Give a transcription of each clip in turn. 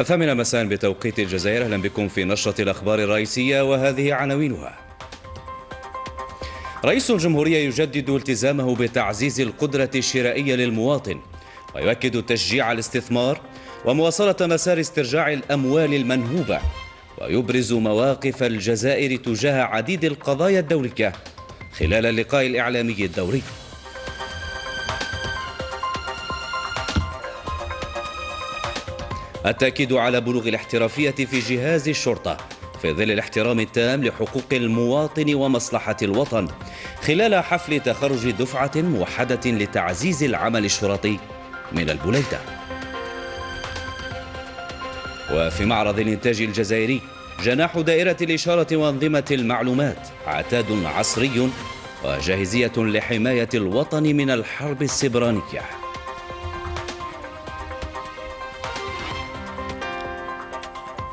الثامنة مساء بتوقيت الجزائر. أهلا بكم في نشرة الأخبار الرئيسية وهذه عناوينها. رئيس الجمهورية يجدد التزامه بتعزيز القدرة الشرائية للمواطن، ويؤكد تشجيع الاستثمار ومواصلة مسار استرجاع الأموال المنهوبة، ويبرز مواقف الجزائر تجاه عديد القضايا الدولية خلال اللقاء الإعلامي الدوري. التأكيد على بلوغ الاحترافية في جهاز الشرطة في ظل الاحترام التام لحقوق المواطن ومصلحة الوطن خلال حفل تخرج دفعة موحدة لتعزيز العمل الشرطي من البليدة. وفي معرض الإنتاج الجزائري جناح دائرة الإشارة وأنظمة المعلومات عتاد عصري وجاهزية لحماية الوطن من الحرب السبرانية.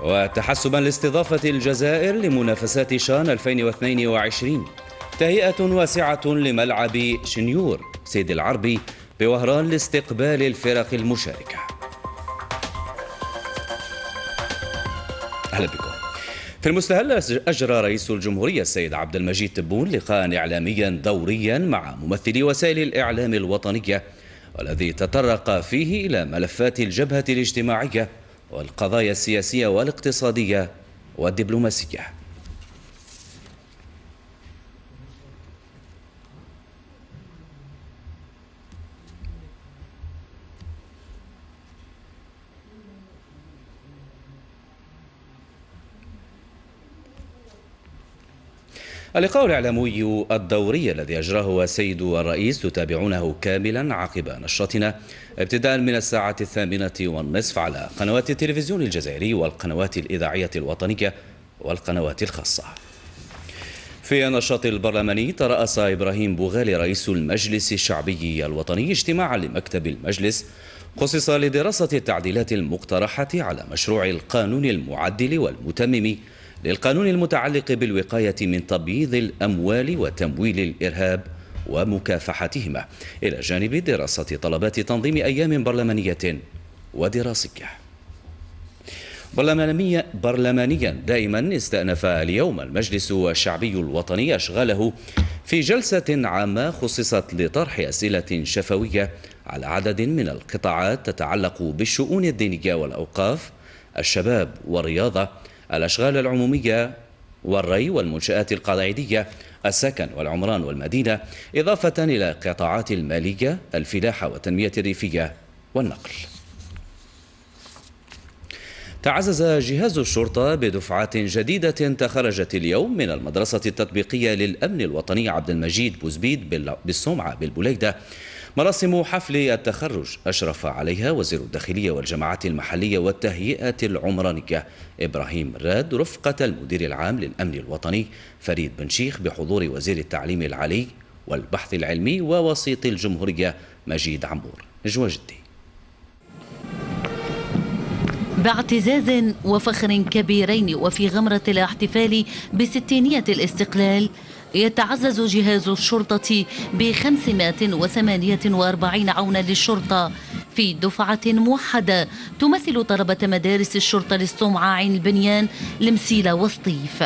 وتحسبا لاستضافة الجزائر لمنافسات شان 2022، تهيئة واسعة لملعب شنيور سيد العربي بوهران لاستقبال الفرق المشاركة. أهلا بكم. في المستهل أجرى رئيس الجمهورية السيد عبد المجيد تبون لقاء إعلاميا دوريا مع ممثلي وسائل الإعلام الوطنية، والذي تطرق فيه إلى ملفات الجبهة الاجتماعية والقضايا السياسية والاقتصادية والدبلوماسية. اللقاء الإعلامي الدوري الذي أجراه السيد الرئيس تتابعونه كاملا عقب نشرتنا ابتداء من الساعة 8:30 على قنوات التلفزيون الجزائري والقنوات الإذاعية الوطنية والقنوات الخاصة. في النشاط البرلماني ترأس إبراهيم بوغالي رئيس المجلس الشعبي الوطني اجتماعا لمكتب المجلس خصص لدراسة التعديلات المقترحة على مشروع القانون المعدل والمتمم للقانون المتعلق بالوقاية من تبييض الأموال وتمويل الإرهاب ومكافحتهما، إلى جانب دراسة طلبات تنظيم أيام برلمانية ودراسية. برلمانيا دائما استأنف اليوم المجلس الشعبي الوطني أشغاله في جلسة عامة خصصت لطرح أسئلة شفوية على عدد من القطاعات تتعلق بالشؤون الدينية والأوقاف، الشباب والرياضة، الأشغال العمومية والري والمنشآت القاعدية، السكن والعمران والمدينة، إضافة إلى قطاعات المالية، الفلاحة والتنمية الريفية والنقل. تعزز جهاز الشرطة بدفعات جديدة تخرجت اليوم من المدرسة التطبيقية للأمن الوطني عبد المجيد بوزبيد بالسمعة بالبليدة. مراسم حفل التخرج أشرف عليها وزير الداخلية والجماعات المحلية والتهيئة العمرانية إبراهيم راد رفقة المدير العام للأمن الوطني فريد بن شيخ بحضور وزير التعليم العالي والبحث العلمي ووسيط الجمهورية مجيد عمور جواجدي. باعتزاز وفخر كبيرين وفي غمرة الاحتفال بستينية الاستقلال، يتعزز جهاز الشرطة ب548 عونا للشرطة في دفعة موحدة تمثل طلبة مدارس الشرطة للسمعة عين البنيان لمسيلة وسطيف.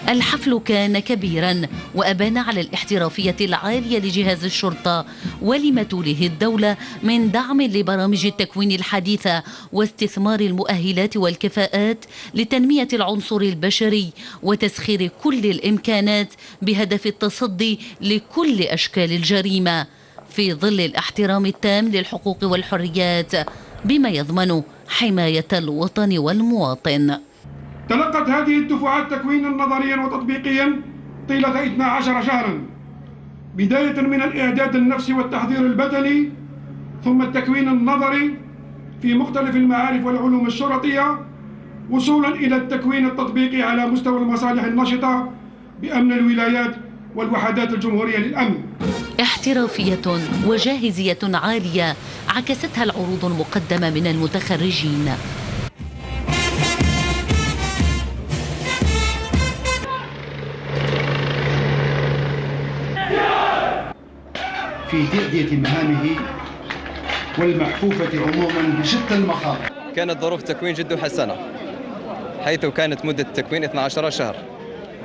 الحفل كان كبيرا وأبان على الاحترافية العالية لجهاز الشرطة ولما توليه الدولة من دعم لبرامج التكوين الحديثة واستثمار المؤهلات والكفاءات لتنمية العنصر البشري وتسخير كل الإمكانات بهدف التصدي لكل أشكال الجريمة في ظل الاحترام التام للحقوق والحريات بما يضمن حماية الوطن والمواطن. تلقت هذه الدفعات تكوينا نظريا وتطبيقيا طيلة 12 شهرا، بداية من الإعداد النفسي والتحضير البدني، ثم التكوين النظري في مختلف المعارف والعلوم الشرطية، وصولا إلى التكوين التطبيقي على مستوى المصالح النشطة بأمن الولايات والوحدات الجمهورية للأمن. احترافية وجاهزية عالية عكستها العروض المقدمة من المتخرجين. في تأدية مهامه والمحفوفة عموما بشتى المخاطر. كانت ظروف التكوين جد حسنة، حيث كانت مدة التكوين 12 شهر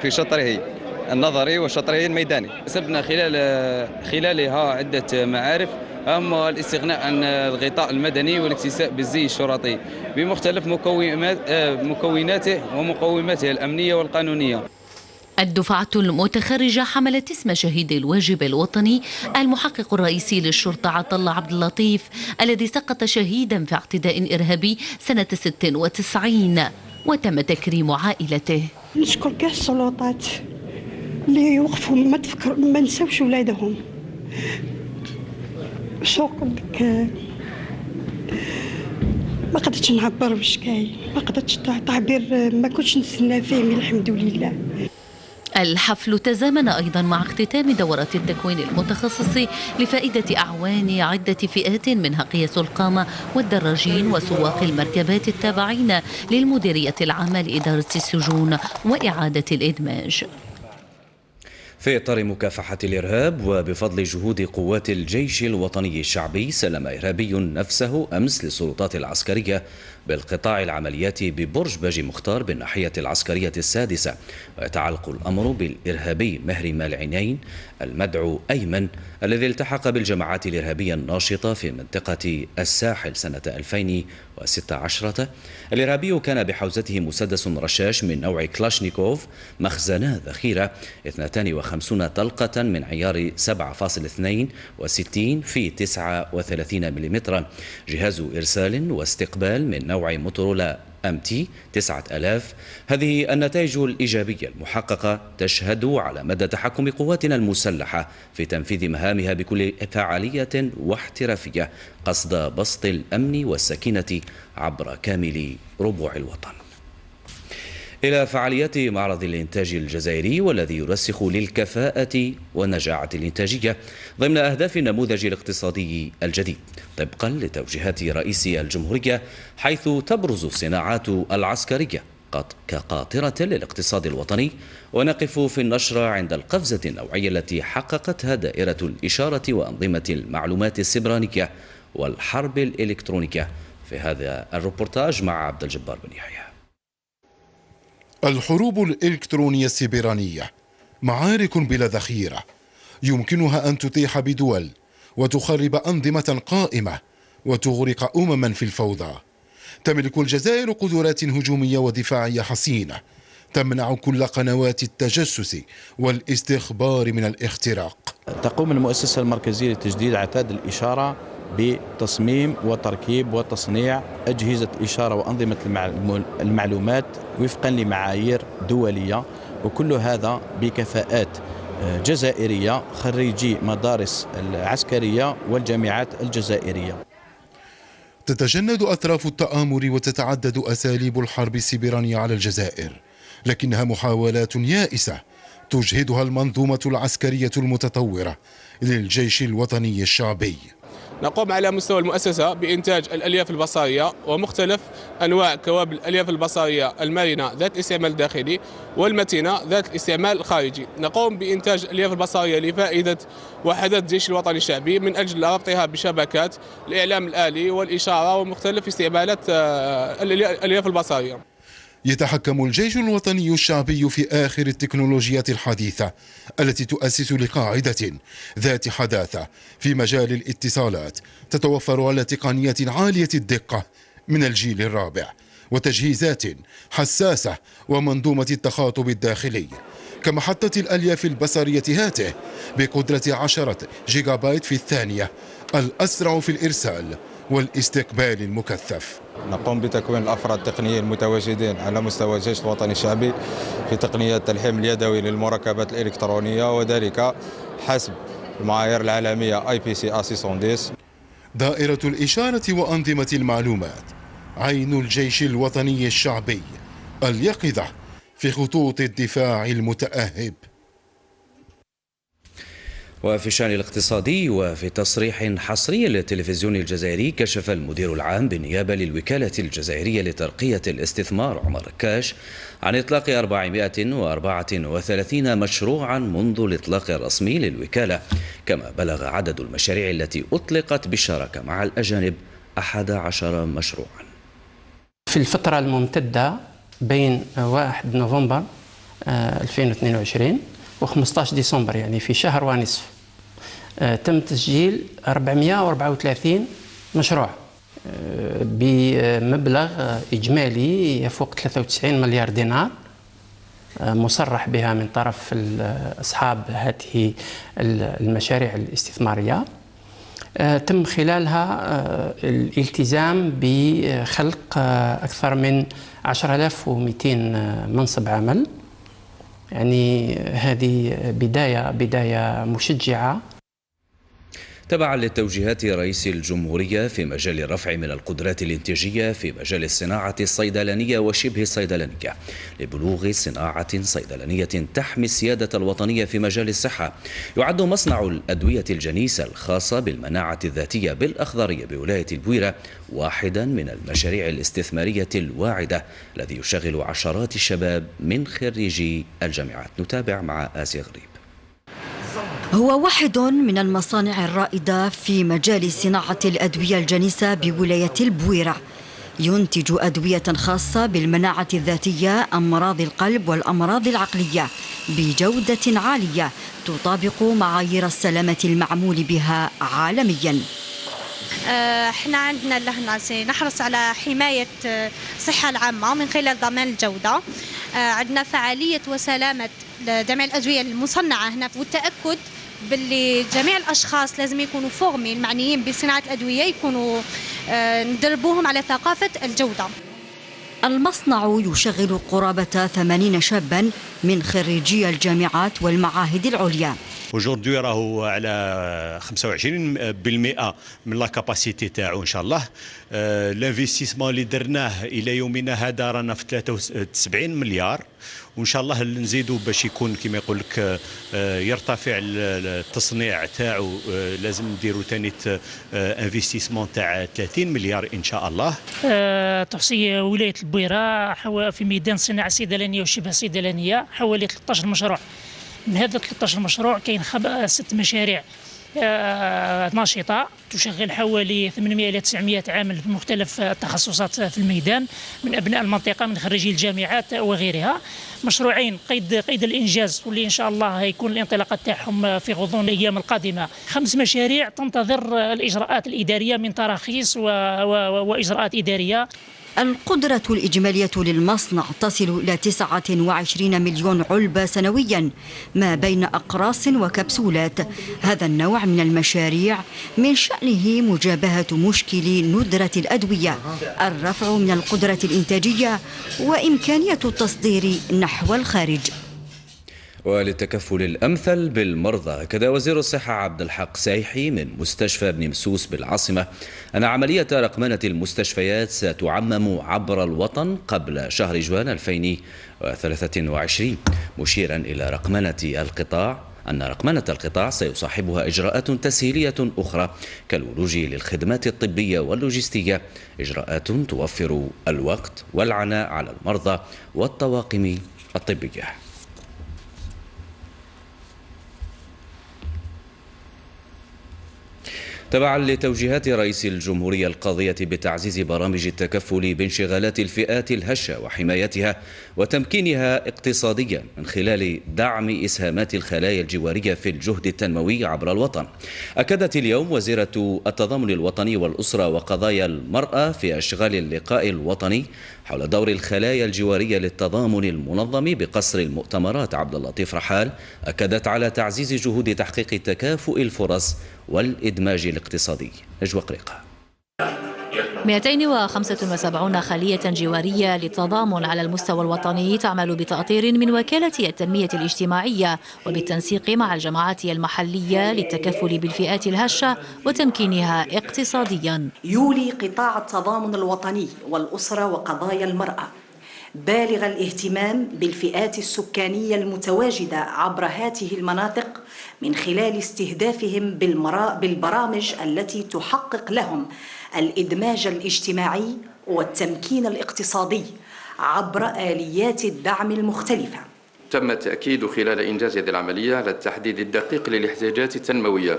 في شطره النظري وشطره الميداني. كسبنا خلالها عدة معارف، أما الاستغناء عن الغطاء المدني والاكتساء بالزي الشرطي بمختلف مكوناته ومقوماته الأمنية والقانونية. الدفعة المتخرجة حملت اسم شهيد الواجب الوطني المحقق الرئيسي للشرطة عطلة عبد اللطيف الذي سقط شهيدا في اعتداء إرهابي سنة 96 وتم تكريم عائلته. نشكر كاع السلطات اللي يوقفوا، ما نساوش ولادهم. شو نقول لك، ما قدرتش نعبر واش كاين، ما قدرتش تعبير، ما كنتش نستنى فيه، من الحمد لله. الحفل تزامن أيضا مع اختتام دورات التكوين المتخصص لفائدة أعوان عدة فئات منها قياس القامة والدراجين وسواق المركبات التابعين للمديرية العامة لإدارة السجون وإعادة الإدماج. في إطار مكافحة الإرهاب وبفضل جهود قوات الجيش الوطني الشعبي، سلم إرهابي نفسه أمس للسلطات العسكرية بالقطاع العمليات ببرج باجي مختار بالناحية العسكرية السادسة. ويتعلق الأمر بالإرهابي مهري مالعينين المدعو أيمن الذي التحق بالجماعات الإرهابية الناشطة في منطقة الساحل سنة 2016. الإرهابي كان بحوزته مسدس رشاش من نوع كلاشنيكوف، مخزنا ذخيرة 52 طلقة من عيار 7.62 في 39 ملم، جهاز إرسال واستقبال من نوع موتورولا MT 9000. هذه النتائج الإيجابية المحققة تشهد على مدى تحكم قواتنا المسلحة في تنفيذ مهامها بكل فعالية واحترافية قصد بسط الأمن والسكينة عبر كامل ربوع الوطن. إلى فعاليات معرض الإنتاج الجزائري والذي يرسخ للكفاءة والنجاعة الإنتاجية ضمن أهداف النموذج الاقتصادي الجديد طبقا لتوجيهات رئيس الجمهورية، حيث تبرز الصناعات العسكرية كقاطرة للاقتصاد الوطني. ونقف في النشرة عند القفزة النوعية التي حققتها دائرة الإشارة وأنظمة المعلومات السبرانية والحرب الإلكترونية. في هذا الروبورتاج مع عبد الجبار بن يحيى. الحروب الإلكترونية السبرانية معارك بلا ذخيرة يمكنها أن تطيح بدول وتخرب أنظمة قائمة وتغرق أمما في الفوضى. تملك الجزائر قدرات هجومية ودفاعية حصينة تمنع كل قنوات التجسس والاستخبار من الاختراق. تقوم المؤسسة المركزية لتجديد عتاد الإشارة بتصميم وتركيب وتصنيع أجهزة إشارة وأنظمة المعلومات وفقا لمعايير دولية، وكل هذا بكفاءات جزائرية خريجي مدارس العسكرية والجامعات الجزائرية. تتجند أطراف التآمر وتتعدد أساليب الحرب السبرانية على الجزائر، لكنها محاولات يائسة تجهدها المنظومة العسكرية المتطورة للجيش الوطني الشعبي. نقوم على مستوى المؤسسة بإنتاج الألياف البصرية ومختلف أنواع كوابل الألياف البصرية المرنة ذات الاستعمال الداخلي والمتينة ذات الاستعمال الخارجي. نقوم بإنتاج الألياف البصرية لفائدة وحدات الجيش الوطني الشعبي من أجل ربطها بشبكات الإعلام الآلي والإشارة ومختلف استعمالات الألياف البصرية. يتحكم الجيش الوطني الشعبي في آخر التكنولوجيات الحديثة التي تؤسس لقاعدة ذات حداثة في مجال الاتصالات تتوفر على تقنيات عالية الدقة من الجيل الرابع وتجهيزات حساسة ومنظومة التخاطب الداخلي، كمحطة الألياف البصرية هاته بقدرة 10 جيجا بايت في الثانية، الأسرع في الإرسال والاستقبال المكثف. نقوم بتكوين الأفراد التقنيين المتواجدين على مستوى الجيش الوطني الشعبي في تقنية التلحيم اليدوي للمركبات الإلكترونية، وذلك حسب المعايير العالمية IPC A610. دائرة الإشارة وأنظمة المعلومات عين الجيش الوطني الشعبي، اليقظة في خطوط الدفاع المتأهب. وفي الشأن الاقتصادي، وفي تصريح حصري للتلفزيون الجزائري، كشف المدير العام بالنيابة للوكالة الجزائرية لترقية الاستثمار عمر ركاش عن إطلاق 434 مشروعا منذ الإطلاق الرسمي للوكالة، كما بلغ عدد المشاريع التي أطلقت بالشراكة مع الأجانب 11 مشروعا. في الفترة الممتدة بين 1 نوفمبر 2022 و 15 ديسمبر، يعني في شهر ونصف، تم تسجيل 434 مشروع بمبلغ إجمالي يفوق 93 مليار دينار مصرح بها من طرف أصحاب هذه المشاريع الاستثمارية. تم خلالها الالتزام بخلق أكثر من 10,200 منصب عمل، يعني هذه بداية مشجعة. تبعا لتوجيهات رئيس الجمهورية في مجال الرفع من القدرات الإنتاجية في مجال الصناعة الصيدلانية وشبه الصيدلانية لبلوغ صناعة صيدلانية تحمي السيادة الوطنية في مجال الصحة، يعد مصنع الأدوية الجنيسة الخاصة بالمناعة الذاتية بالأخضرية بولاية البويرة واحدا من المشاريع الاستثمارية الواعدة الذي يشغل عشرات الشباب من خريجي الجامعات. نتابع مع آسيا غريب. هو واحد من المصانع الرائدة في مجال صناعة الأدوية الجنيسة بولاية البويرة، ينتج أدوية خاصة بالمناعة الذاتية، أمراض القلب والأمراض العقلية بجودة عالية تطابق معايير السلامة المعمول بها عالمياً. احنا عندنا لهنا نحرص على حماية الصحة العامة من خلال ضمان الجودة. عندنا فعالية وسلامة جميع الأدوية المصنعة هنا، والتأكد باللي جميع الأشخاص لازم يكونوا فورمي، المعنيين بصناعة الأدوية يكونوا ندربوهم على ثقافة الجودة. المصنع يشغل قرابة 80 شابا من خريجي الجامعات والمعاهد العليا. aujourd'hui راهو على 25% من لا كاباسيتي تاعو ان شاء الله. الانفستيسمون اللي درناه الى يومنا هذا رانا في 73 مليار، وان شاء الله نزيدوا باش يكون كما يقول لك يرتفع التصنيع تاعو. لازم نديروا ثاني انفستيسمون تاع 30 مليار ان شاء الله. تحصي ولايه البويره في ميدان الصناعه الصيدلانيه والشبه الصيدلانيه حوالي 13 مشروع. من هذا 13 مشروع كاين 6 مشاريع ناشطة تشغل حوالي 800 إلى 900 عامل في مختلف التخصصات في الميدان من أبناء المنطقة من خريجي الجامعات وغيرها. مشروعين قيد الإنجاز واللي إن شاء الله هيكون الانطلاقة تاعهم في غضون الأيام القادمة. 5 مشاريع تنتظر الإجراءات الإدارية من تراخيص وإجراءات إدارية. القدرة الإجمالية للمصنع تصل إلى 29 مليون علبة سنويا ما بين أقراص وكبسولات. هذا النوع من المشاريع من شأنه مجابهة مشكل ندرة الأدوية، الرفع من القدرة الإنتاجية وإمكانية التصدير نحو الخارج. وللتكفل الأمثل بالمرضى، كذا وزير الصحة عبد الحق سايحي من مستشفى بن مسوس بالعاصمة أن عملية رقمنة المستشفيات ستعمم عبر الوطن قبل شهر جوان 2023، مشيرا إلى أن رقمنة القطاع سيصاحبها إجراءات تسهيلية أخرى كالولوج للخدمات الطبية واللوجستية، إجراءات توفر الوقت والعناء على المرضى والطواقم الطبية. تبعا لتوجيهات رئيس الجمهورية القاضية بتعزيز برامج التكفل بانشغالات الفئات الهشة وحمايتها وتمكينها اقتصاديا من خلال دعم إسهامات الخلايا الجوارية في الجهد التنموي عبر الوطن، أكدت اليوم وزيرة التضامن الوطني والأسرة وقضايا المرأة في أشغال اللقاء الوطني حول دور الخلايا الجوارية للتضامن المنظم بقصر المؤتمرات عبد اللطيف رحال، أكدت على تعزيز جهود تحقيق تكافؤ الفرص والإدماج الاقتصادي. نجوى قريقة. 275 خلية جوارية للتضامن على المستوى الوطني تعمل بتأطير من وكالة التنمية الاجتماعية وبالتنسيق مع الجماعات المحلية للتكفل بالفئات الهشة وتمكينها اقتصاديا. يولي قطاع التضامن الوطني والأسرة وقضايا المرأة بالغ الاهتمام بالفئات السكانية المتواجدة عبر هذه المناطق من خلال استهدافهم بالبرامج التي تحقق لهم الإدماج الاجتماعي والتمكين الاقتصادي عبر آليات الدعم المختلفة. تم التأكيد خلال إنجاز هذه العملية على التحديد الدقيق للاحتياجات التنموية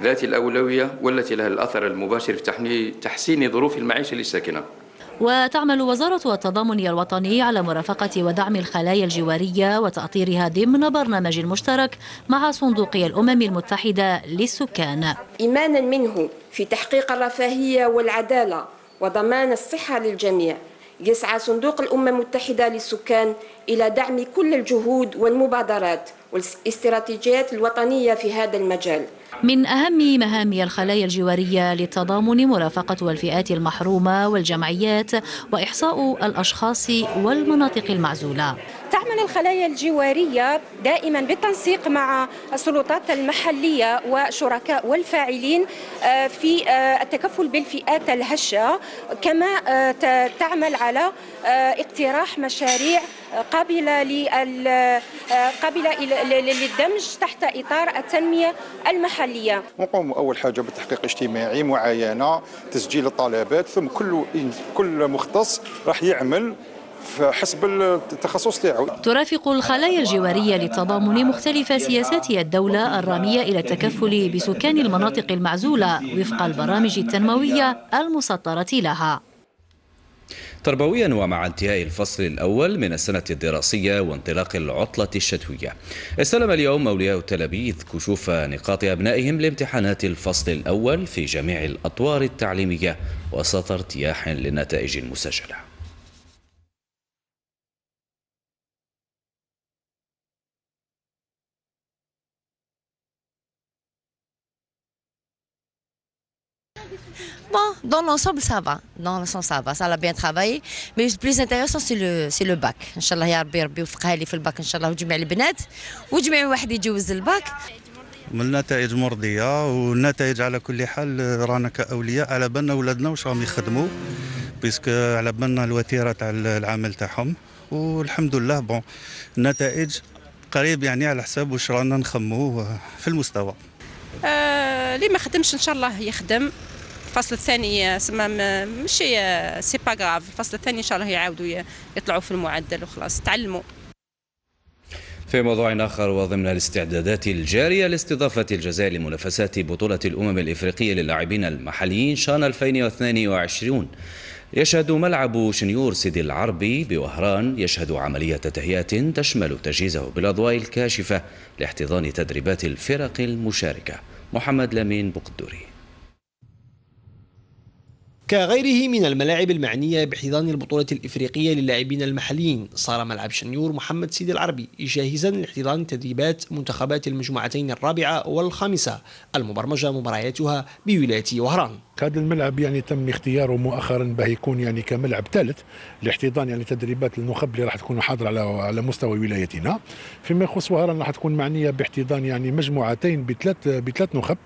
ذات الأولوية والتي لها الأثر المباشر في تحسين ظروف المعيشة للساكنة. وتعمل وزارة التضامن الوطني على مرافقة ودعم الخلايا الجوارية وتأطيرها ضمن برنامج مشترك مع صندوق الأمم المتحدة للسكان. إيمانا منه في تحقيق الرفاهية والعدالة وضمان الصحة للجميع، يسعى صندوق الأمم المتحدة للسكان إلى دعم كل الجهود والمبادرات والاستراتيجيات الوطنية في هذا المجال. من أهم مهام الخلايا الجوارية للتضامن مرافقة الفئات المحرومة والجمعيات وإحصاء الأشخاص والمناطق المعزولة. تعمل الخلايا الجوارية دائما بالتنسيق مع السلطات المحلية وشركاء والفاعلين في التكفل بالفئات الهشة، كما تعمل على اقتراح مشاريع قابلة للدمج تحت إطار التنمية المحلية. نقوم أول حاجة بتحقيق اجتماعي، معاينة، تسجيل الطلبات، ثم كل مختص راح يعمل حسب التخصص تاعو. ترافق الخلايا الجوارية للتضامن مختلف سياسات الدولة الرامية إلى التكفل بسكان المناطق المعزولة وفق البرامج التنموية المسطرة لها. تربويا ومع انتهاء الفصل الأول من السنة الدراسية وانطلاق العطلة الشتوية، استلم اليوم أولياء تل أبيب كشوف نقاط أبنائهم لامتحانات الفصل الأول في جميع الأطوار التعليمية وسط ارتياح للنتائج المسجلة. Bon, dans l'ensemble, ça va. Dans l'ensemble, ça l'a bien travaillé. Mais le plus intéressant, c'est le bac. Inch'Allah, ya Rabbi يوفقها لي في الباك إن شاء الله وجميع البنات وجميع واحد يجوز الباك. من النتائج مرضية، والنتائج على كل حال رانا كأولياء على بالنا ولادنا واش راهم يخدموا، بيسك على بالنا الوتيرة تاع العمل تاعهم، والحمد لله بون النتائج قريب يعني على حساب واش رانا نخمو في المستوى. اللي ما خدمش إن شاء الله يخدم. الفصل الثاني ماشي سي با غاف، الفصل الثاني ان شاء الله يعاودوا يطلعوا في المعدل وخلاص تعلموا. في موضوع آخر، وضمن الاستعدادات الجارية لاستضافة الجزائر لمنافسات بطولة الأمم الإفريقية للاعبين المحليين شان 2022، يشهد ملعب شنيور سيدي العربي بوهران عملية تهيئة تشمل تجهيزه بالأضواء الكاشفة لاحتضان تدريبات الفرق المشاركة. محمد لامين بقدوري. كغيره من الملاعب المعنية باحتضان البطولة الإفريقية للاعبين المحليين، صار ملعب شنيور محمد سيدي العربي جاهزا لاحتضان تدريبات منتخبات المجموعتين الرابعة والخامسة المبرمجة مبارياتها بولاية وهران. هذا الملعب يعني تم اختياره مؤخرا به يكون يعني كملعب ثالث لاحتضان يعني تدريبات النخب اللي راح تكون حاضره على مستوى ولايتنا. فيما يخص وهران راح تكون معنيه باحتضان يعني مجموعتين بثلاث نخب،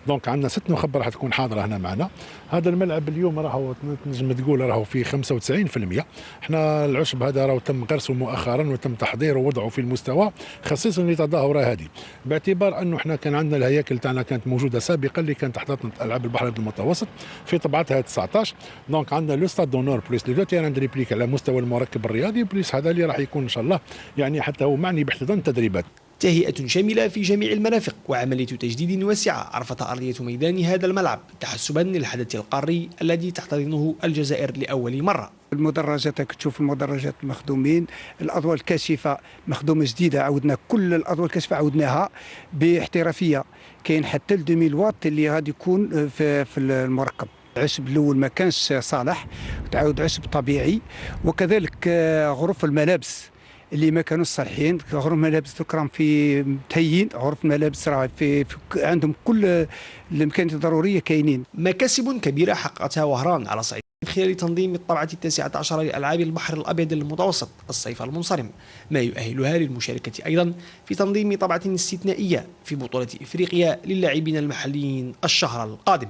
دونك عندنا 6 نخب راح تكون حاضره هنا معنا. هذا الملعب اليوم راهو تنجم تقول راهو في 95%. احنا العشب هذا راهو تم غرسه مؤخرا وتم تحضيره ووضعه في المستوى خصيصا لتظاهره هذه، باعتبار انه احنا كان عندنا الهياكل تاعنا كانت موجوده سابقا اللي كانت تحت العاب البحر المتوسط في طبعتها 19، دونك عندنا لو ستاد دونور بليس لو تيران دريبليك على مستوى المركب الرياضي بليس هذا اللي راح يكون ان شاء الله يعني حتى هو معني باحتضان التدريبات. تهيئة شاملة في جميع المرافق وعملية تجديد واسعة عرفت أرضية ميدان هذا الملعب تحسبا للحدث القاري الذي تحتضنه الجزائر لأول مرة. المدرجات تشوف المدرجات المخدومين، الأضواء الكاشفة مخدومة جديدة، عودنا كل الأضواء الكاشفة عودناها باحترافية، كاين حتى 2000 واط اللي غادي يكون في المركب. العشب الاول ما كانش صالح، تعاود عشب طبيعي، وكذلك غرف الملابس اللي ما كانوش صالحين، غرف الملابس راهم في متهيين، غرف الملابس راه في عندهم كل الامكانيات الضروريه كاينين. مكاسب كبيره حققتها وهران على صعيد من خلال تنظيم الطبعه 19 لالعاب البحر الابيض المتوسط الصيف المنصرم، ما يؤهلها للمشاركه ايضا في تنظيم طبعه استثنائيه في بطوله افريقيا للاعبين المحليين الشهر القادم.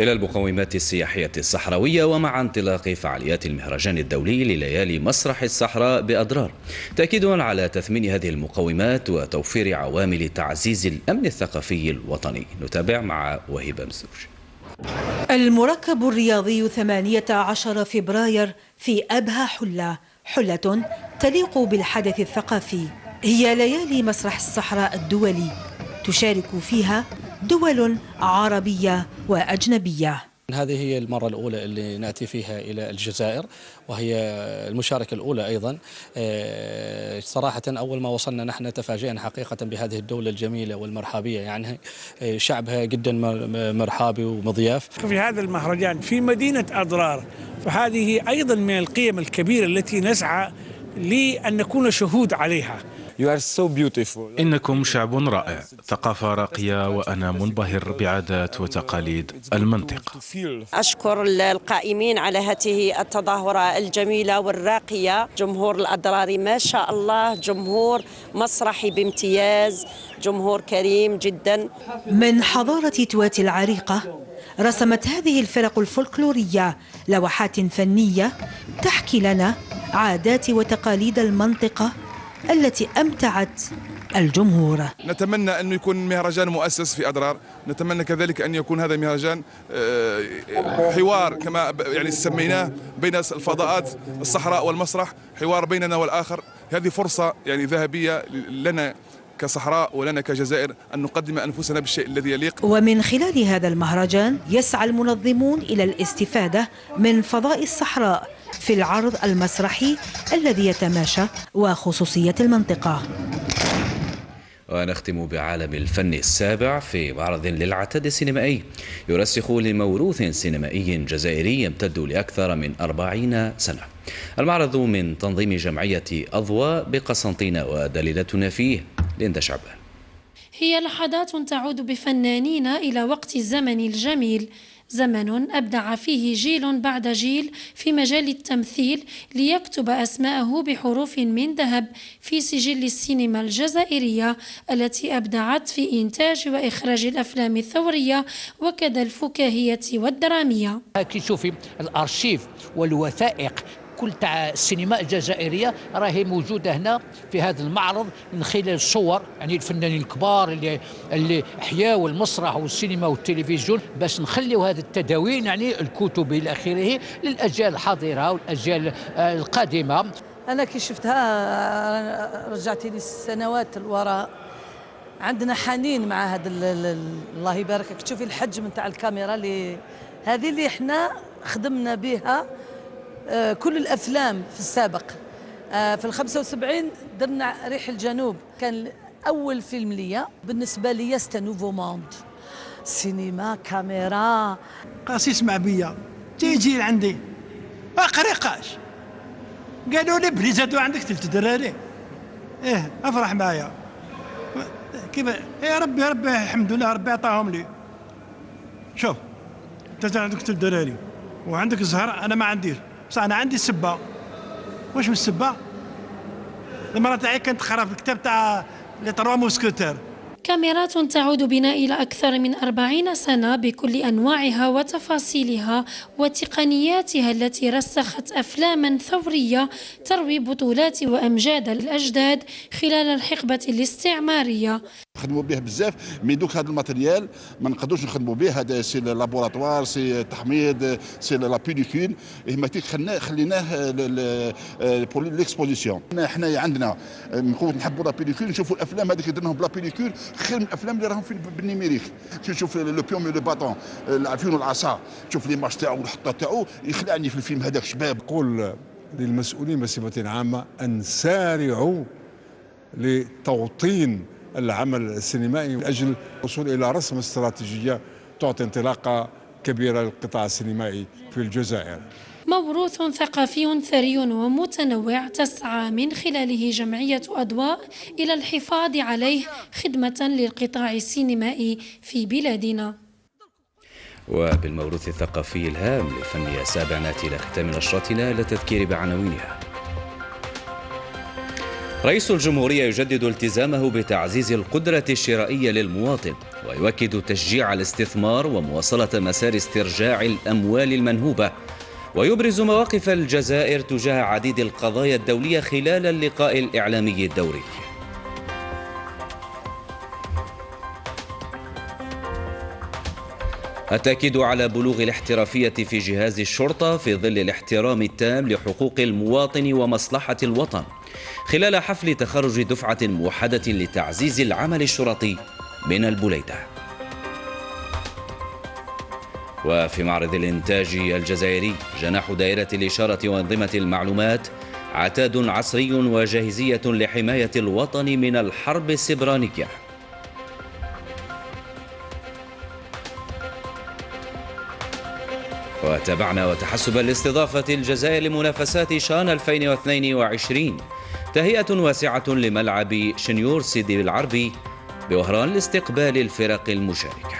إلى المقومات السياحية الصحراوية، ومع انطلاق فعاليات المهرجان الدولي لليالي مسرح الصحراء بأضرار، تأكيدا على تثمين هذه المقومات وتوفير عوامل تعزيز الأمن الثقافي الوطني. نتابع مع وهبة مزوج. المركب الرياضي 18 فبراير في أبها حلة تليق بالحدث الثقافي، هي ليالي مسرح الصحراء الدولي تشارك فيها دول عربية وأجنبية. هذه هي المرة الأولى اللي نأتي فيها إلى الجزائر، وهي المشاركة الأولى أيضا. صراحة أول ما وصلنا نحن تفاجئنا حقيقة بهذه الدولة الجميلة والمرحبية، يعني شعبها جدا مرحابي ومضياف. في هذا المهرجان في مدينة أضرار، فهذه أيضا من القيم الكبيرة التي نسعى لأن نكون شهود عليها. إنكم شعب رائع، ثقافة راقية، وأنا منبهر بعادات وتقاليد المنطقة. أشكر القائمين على هذه التظاهرة الجميلة والراقية. جمهور الأضرار ما شاء الله جمهور مسرحي بامتياز، جمهور كريم جدا. من حضارة توات العريقة رسمت هذه الفرق الفولكلورية لوحات فنية تحكي لنا عادات وتقاليد المنطقة التي أمتعت الجمهور. نتمنى أن يكون مهرجان مؤسس في أضرار، نتمنى كذلك أن يكون هذا المهرجان حوار كما يعني سميناه بين الفضاءات الصحراء والمسرح، حوار بيننا والآخر. هذه فرصة يعني ذهبية لنا كصحراء ولنا كجزائر أن نقدم أنفسنا بالشيء الذي يليق. ومن خلال هذا المهرجان يسعى المنظمون إلى الاستفادة من فضاء الصحراء في العرض المسرحي الذي يتماشى وخصوصية المنطقة. ونختم بعالم الفن السابع في معرض للعتاد السينمائي يرسخ لموروث سينمائي جزائري يمتد لأكثر من 40 سنة. المعرض من تنظيم جمعية أضواء بقسنطينة، ودليلتنا فيه ليندا شعبان. هي لحظات تعود بفنانين إلى وقت الزمن الجميل، زمن أبدع فيه جيل بعد جيل في مجال التمثيل ليكتب أسماءه بحروف من ذهب في سجل السينما الجزائرية التي أبدعت في إنتاج وإخراج الأفلام الثورية وكذا الفكاهية والدرامية. كي تشوفي الأرشيف والوثائق كل تاع السينما الجزائرية راهي موجودة هنا في هذا المعرض من خلال الصور، يعني الفنانين الكبار اللي احياوا المسرح والسينما والتلفزيون باش نخليو هذه التداوين، يعني الكتب الى اخره، للاجيال الحاضره والاجيال القادمه. انا كي شفتها رجعتني السنوات الوراء، عندنا حنين مع هذا الله يبارك. تشوفي الحجم نتاع الكاميرا اللي هذه اللي احنا خدمنا بها كل الأفلام في السابق. في 75 درنا ريح الجنوب، كان أول فيلم ليا بالنسبة لي ستا نوفو موند، سينما كاميرا. قاس يسمع بيا تيجي عندي أقرقاش، قالوا لي بلي زادوا عندك 3 دراري، إيه أفرح معايا كيف يا ربي الحمد لله ربي عطاهم لي. شوف أنت عندك 3 دراري وعندك الزهر، أنا ما عنديش، بصح أنا عندي السبة. واش من السبة؟ المرة تاعي كانت تقرا في الكتاب تاع لي 3 موسكوتير. كاميرات تعود بنا إلى أكثر من 40 سنة بكل أنواعها وتفاصيلها وتقنياتها التي رسخت أفلاما ثورية تروي بطولات وأمجاد الأجداد خلال الحقبة الاستعمارية. نخدموا به بزاف، مي دوك هذا الماتريال ما نقدروش نخدموا به. هذا سي لابوراتوار، سي تحميض، سي لا بيليكول، هيماتيك خليناه بور ليكسبوزيسيون. حنايا عندنا نحبوا لا بيليكول، نشوفوا الافلام هذيك درناهم بلا بيليكول خير من الافلام اللي راهم بالنيميريك. تشوف لو بيوم لو باطون، العفيون والعصا، تشوف لي مارش تاعو والحطه تاعو، يخلعني في الفيلم هذاك شباب. نقول للمسؤولين بصفه عامه ان سارعوا لتوطين العمل السينمائي من أجل الوصول إلى رسم استراتيجية تعطي انطلاقة كبيرة للقطاع السينمائي في الجزائر. موروث ثقافي ثري ومتنوع تسعى من خلاله جمعية أضواء إلى الحفاظ عليه خدمة للقطاع السينمائي في بلادنا. وبالموروث الثقافي الهام للفن السابع نأتي إلى ختام نشرتنا للتذكير بعناوينها. رئيس الجمهورية يجدد التزامه بتعزيز القدرة الشرائية للمواطن، ويؤكد تشجيع الاستثمار ومواصلة مسار استرجاع الأموال المنهوبة، ويبرز مواقف الجزائر تجاه عديد القضايا الدولية خلال اللقاء الإعلامي الدوري. التأكيد على بلوغ الاحترافية في جهاز الشرطة في ظل الاحترام التام لحقوق المواطن ومصلحة الوطن خلال حفل تخرج دفعة موحدة لتعزيز العمل الشرطي من البليدة. وفي معرض الإنتاج الجزائري جناح دائرة الإشارة وأنظمة المعلومات عتاد عصري وجاهزية لحماية الوطن من الحرب السبرانية. وتابعنا وتحسبا لاستضافة الجزائر لمنافسات شان 2022 تهيئة واسعة لملعب شنيور سيدي العربي بوهران لاستقبال الفرق المشاركة.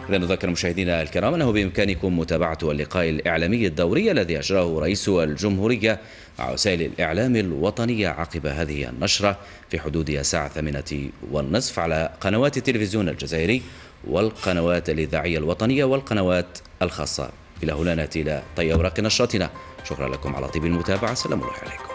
إذا نذكر مشاهدينا الكرام أنه بإمكانكم متابعة اللقاء الإعلامي الدوري الذي أجراه رئيس الجمهورية مع وسائل الإعلام الوطنية عقب هذه النشرة في حدود الساعة 8:30 على قنوات التلفزيون الجزائري والقنوات الإذاعية الوطنية والقنوات الخاصة. إلى هنا نأتي إلى طي أوراق نشرتنا. شكرا لكم على طيب المتابعة. سلام الله عليكم.